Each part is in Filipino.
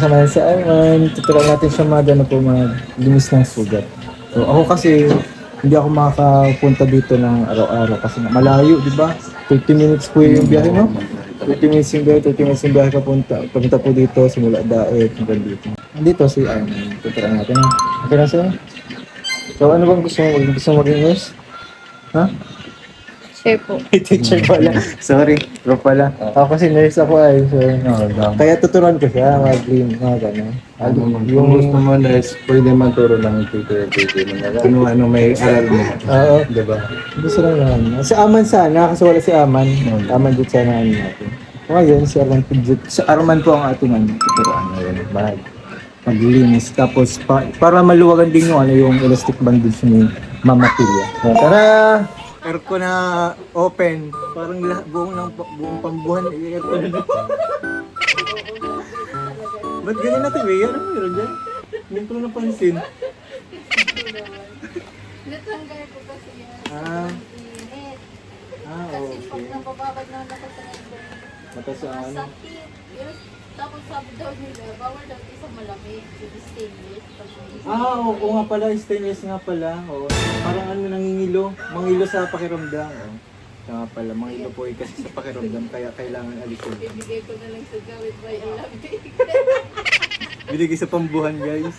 Kasama si Arman, tuturuan natin siya ano po, linis ng sugat. So ako kasi, hindi ako makakapunta dito ng araw-araw kasi malayo, di ba? 30 minutes po yung biyahe, no? 30 minutes yung biyahe, 30 minutes yung biyahe papunta po dito, simula daet, hanggang dito. Nandito si Arman, tuturuan natin. Okay na sa'yo? So ano bang gusto mo? Gusto mo maging nurse? Ha? Sure po. May teacher pala. Sorry, bro pala. Ako kasi nurse ako ay. So, kaya tuturuan ko siya, mag-clean, mga gano'n. Yung gusto mo na is pwede man turo lang tutor ano may aral mo. Oo, Diba? gusto lang naman. Si Aman sana, kasi wala si Aman. Aman dito sana ano natin. Ngayon, si Arman po dito. Si Arman po ang ating tuturuan ngayon. Maglinis. Tapos, para maluwagan din yung, yung elastic bandage ni Mama Pilia. So, tara! Aircon na open. Parang buong pambuhan, aircon na. Ba't ganyan natin, Bea? Ano meron dyan? Hindi ko napansin. Natanggal ko kasi yan. Ah, Init. okay. Pag nabababad na ako sa nandun. Mata sa ano? Sakit. Pero tapos sabi daw nila, bawal daw isa malamig. Yung stainless. Oo nga pala, stainless nga pala. Oo. Parang ano, nangingilo. Mangilo sa pakiramdam. Oo. Kaya nga pala, mangilo po kasi sa pakiramdam, kaya kailangan alisin. Bibigay ko na lang sa gawin by ang lamig. Binigay sa pambuhan, guys.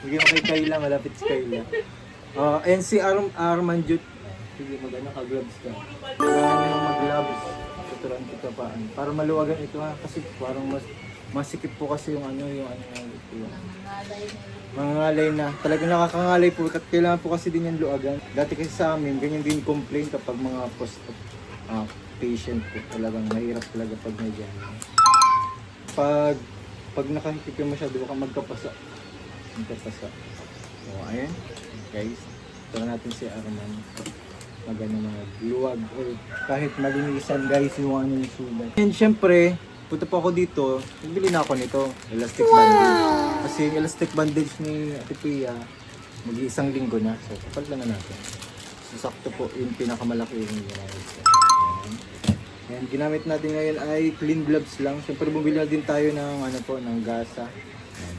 Bigyan mo kay Kayla, malapit si Kayla. And si Arman Jut. Sige, ka-gloves ka. Kailangan mo mag-gloves. Tuturuan kita pa. Para maluwagan ito ha. Kasi parang masikip po kasi yung ano ito. Nangalay na yun. Mangangalay na. Talagang nakakangalay po. Kailangan po kasi din yung luwagan. Dati kasi sa amin, ganyan din complain kapag mga patient po. Talagang mahirap talaga pag may ganyan. Pag nakahikip yung masyado, baka magkapasa. So, ayan. Guys, ito natin si Arman. Magluwag. Or kahit malinisan guys, yung ano yung sulat. And syempre, punta po ako dito, nagbili na ako nito, elastic bandage. Kasi yung elastic bandage ni Ate Pia, mag-iisang linggo na. So, kapalitan na natin. So, sakto po yung pinakamalaki yung ginamit ko. And ginamit natin ngayon ay clean gloves lang. Siyempre, bumili na din tayo ng ng gasa. Ayan.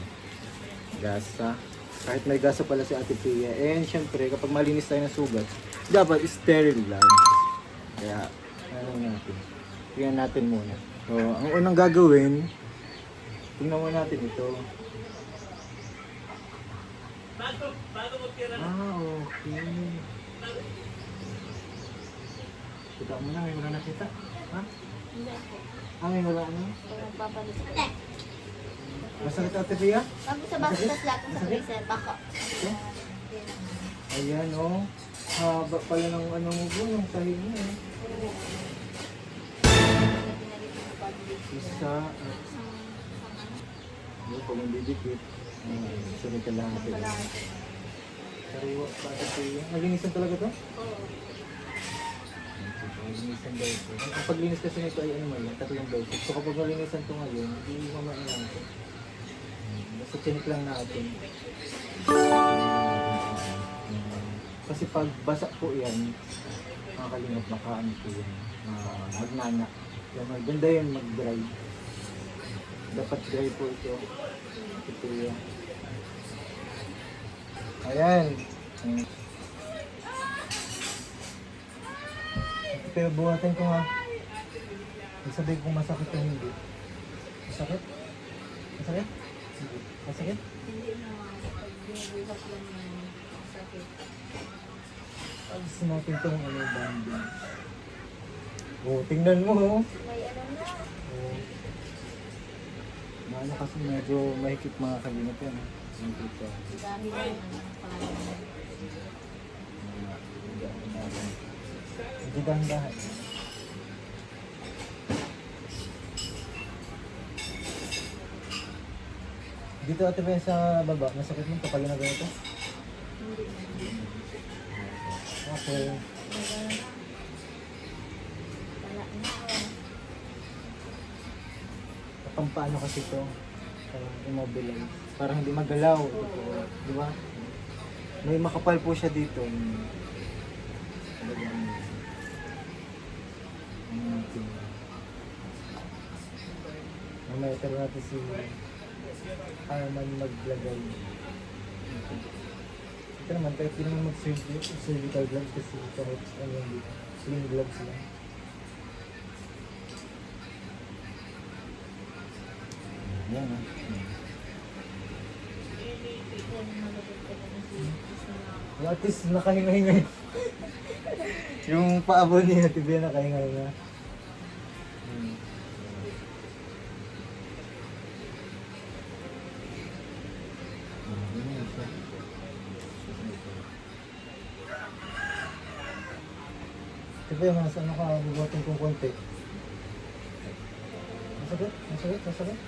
Gasa. Kahit may gasa pala si Ate Pia. And syempre, kapag malinis tayo ng sugat, dapat sterile lang. Kaya, natin. Tingnan natin muna. So, ang unang gagawin, tingnan mo natin ito. Okay. Kita mo na, may wala nakita? Ha? Hindi po. May wala ano? Kung nagpapalit ko. Masakit Ate Pia? Sabi sa basta lahat ng sa freezer, baka. Ayan haba pala ng ano mo po, yung sahig mo Isa, pag hindi dikit, sunod ka lang natin. Sariwa pa Ate Pia. Malinisan talaga to? Oo. Malinisan daw ito. Ang paglinis kasi nito ay tatlong beses. So kapag malinisan ito ngayon, hindi mamaya lang ito. Basta chinik lang natin. Kasi pag basa po yan, makakalingap makaano po yan. Magnana. Kaya maganda yan mag-dry. Dapat dry po ito. Ito yan. Ayan. Pero buhatin ko nga. Sabihin kung masakit o hindi. Masakit? Masakit? Hindi. Masakit? Hindi na pag binubuhat lang yung sakit. Alis natin itong bandage. Tingnan mo May ano na. Maano kasi medyo mahigpit mga kabinet yan. Dito. Dami na yung parang. Hindi dahan-dahan. Dito Ate Ben sa baba, masakit mo kapag na ganito? Hindi na. Okay. Wala na. Pampaano kasi ito? Immobilize. Parang hindi magalaw. Di ba? May makapal po siya dito. Mamaya tara natin si Arman maglagay. Ito naman, kahit di naman mag-surgical gloves kasi kahit ano yung dito. Sling gloves lang. Yan ah. At least nakahinga-hinga. Yung paabo niya, tibi nakahinga-hinga. Tibi, mas ano ka, bubuhatin kong konti. Masakit? Masakit? Masakit?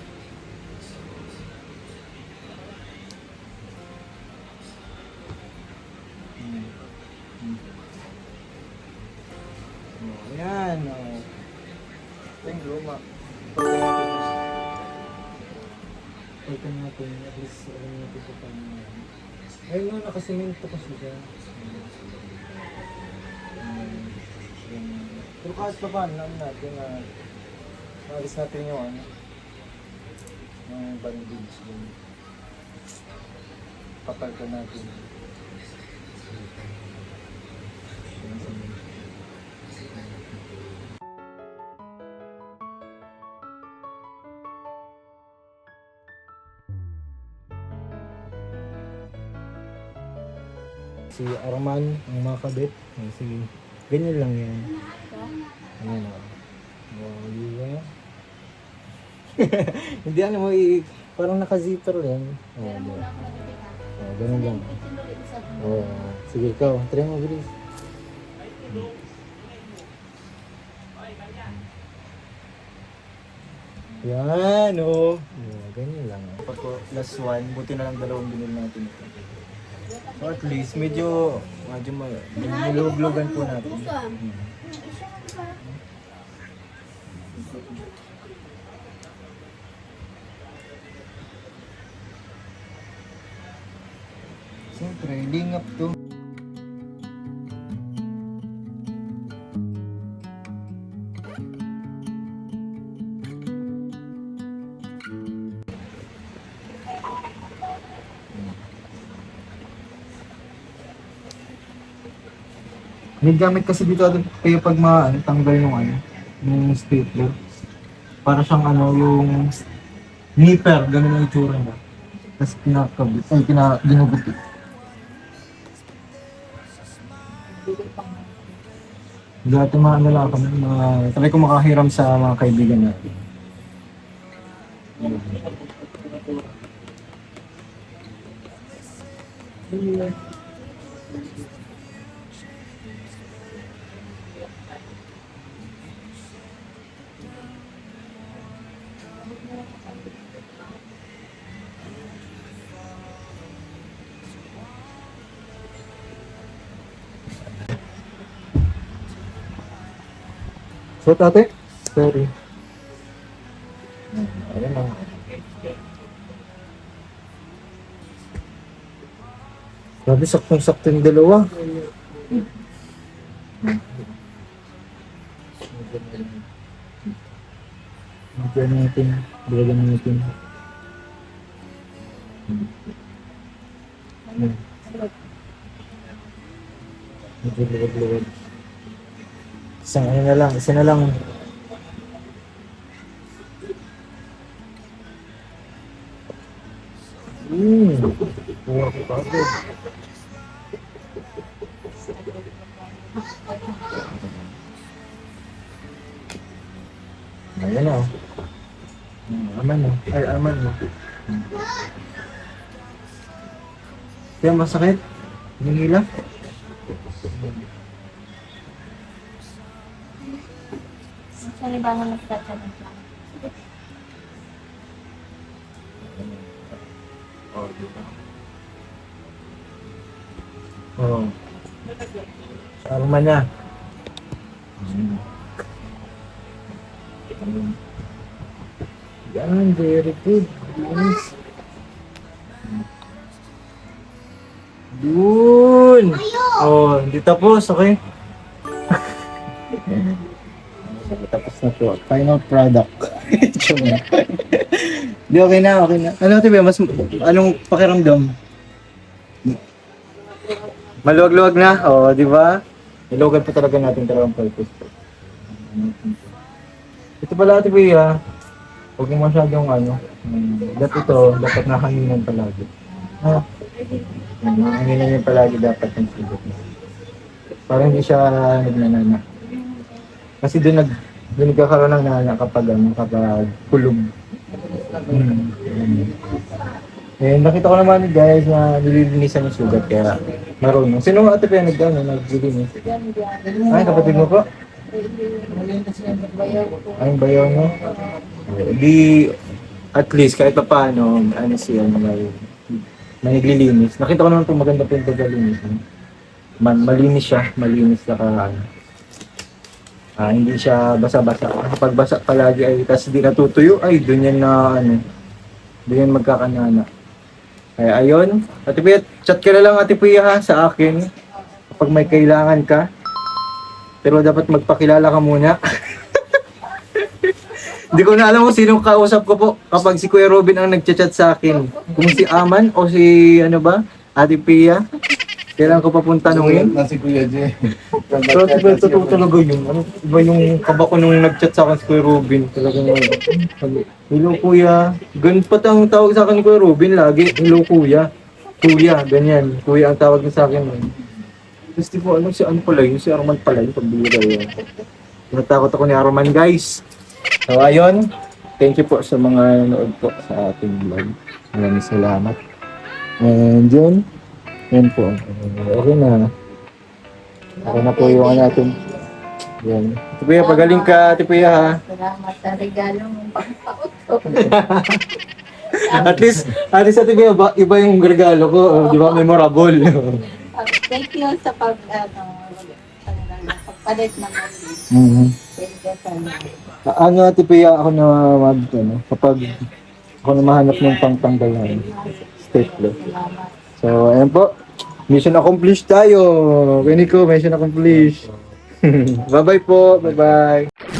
Ayan, oh. Ito yung luma. Pagka natin, at least alam natin ito pa naman. Ayun nga, nakasimento kasi siya. Pero kahit pa paano, alam natin na maalis natin yung ano, yung bandage din. Papalta natin. Si Arman, ang mga kabit. Sige, ganyan lang yan. Ayan o. Oh, yeah. Hindi ano mo, parang naka-zipper yan. Oh, yeah. Oh, ganun lang. Oh, sige, ikaw. Try mo, bilis. Yan, oh. Yeah, ganyan lang. Pagko last one, buti na lang dalawang binil natin ito. So at least, medyo niluglugan po natin. Siyempre, lingap to. May gamit kasi dito kayo pag tanggal yung yung stapler. Para siyang yung nipper, ganun ang itsura niya. Tapos kinakabit, ginugot. Dati mga lang kami, try ko makahiram sa mga kaibigan natin. So, tate? Sorry. Ayan lang. Grabe, saktong-sakto yung dalawa. Bigyan natin. Bigyan natin. Luwad-luwad. Isa na lang. Buwa ko kagad. Ayan na. Aman mo. Ay, aman mo. Kaya masakit? Nangila? Sorry ba na nagtatanong lang? Oo. Arma niya. Yan, very good. Yes. Dun! Oh, hindi tapos, okay? Tapos na po. Final product. Di, okay na, okay na. Ano, Ate Bea, mas, anong pakiramdam? Maluwag-luwag na, oo, di ba? Nilugan pa talaga natin talagang purpose. Ito pala, Ate Bea, huwag mo masyadong dapat nakahingan palagi. Ha? Nakahingan niyo palagi dapat ng sugat mo. Para hindi siya nagnanana. Kasi doon nagkakaroon ng nana kapag kulog. Nakita ko naman guys na nililinisan yung sugat kaya marunong. Sino ate pa yung naglilinis? Ay, kapatid mo po? Ay, yung bayaw mo? Di, at least kahit pa paano, siya, may naglilinis. Nakita ko naman po maganda po yung paglilinis. Malinis siya, malinis na hindi siya basa-basa. Kapag basa palagi ay tas di natutuyo, ay doon yan doon yan magkakanana. Kaya ayun, Ate Pia, chat ka na lang Ate Pia ha, sa akin kapag may kailangan ka. Pero dapat magpakilala ka muna. Hindi ko na alam kung sinong kausap ko po kapag si Kuya Robin ang nagchat-chat sa akin. Kung si Aman o si Ate Pia. Kailangan ko pa pong tanungin. Si Kuya J. Pero totoo talaga yun. Iba yung kaba ko nung nag-chat sa akin si Kuya Robin. Talaga hello Kuya. Ganun pa ang tawag sa akin ni Kuya Robin lagi. Hello Kuya. Kuya, ganyan. Kuya ang tawag niya sa akin. Tapos di po, si Arman pala yung pagbibigay yun. Natakot ako ni Arman guys. So ayun. Thank you po sa mga nanood po sa ating vlog. Maraming salamat. And yun. Yan po. Okay na. Okay na po yung natin. Yan. Ate Pia, pagaling ka, Ate Pia ha. Salamat sa regalo mong pangpauto. At least Ate Pia, iba yung regalo ko. Di ba? Memorable. Thank you sa pagpalit ng mali. Mhm. Thank you sa Ate Pia, ako na kapag ako na mahanap ng pangtanggal na stapler. salamat. So, ayan po. Mission accomplished tayo. Kaya Nico, mission accomplished. Bye-bye po. Bye-bye.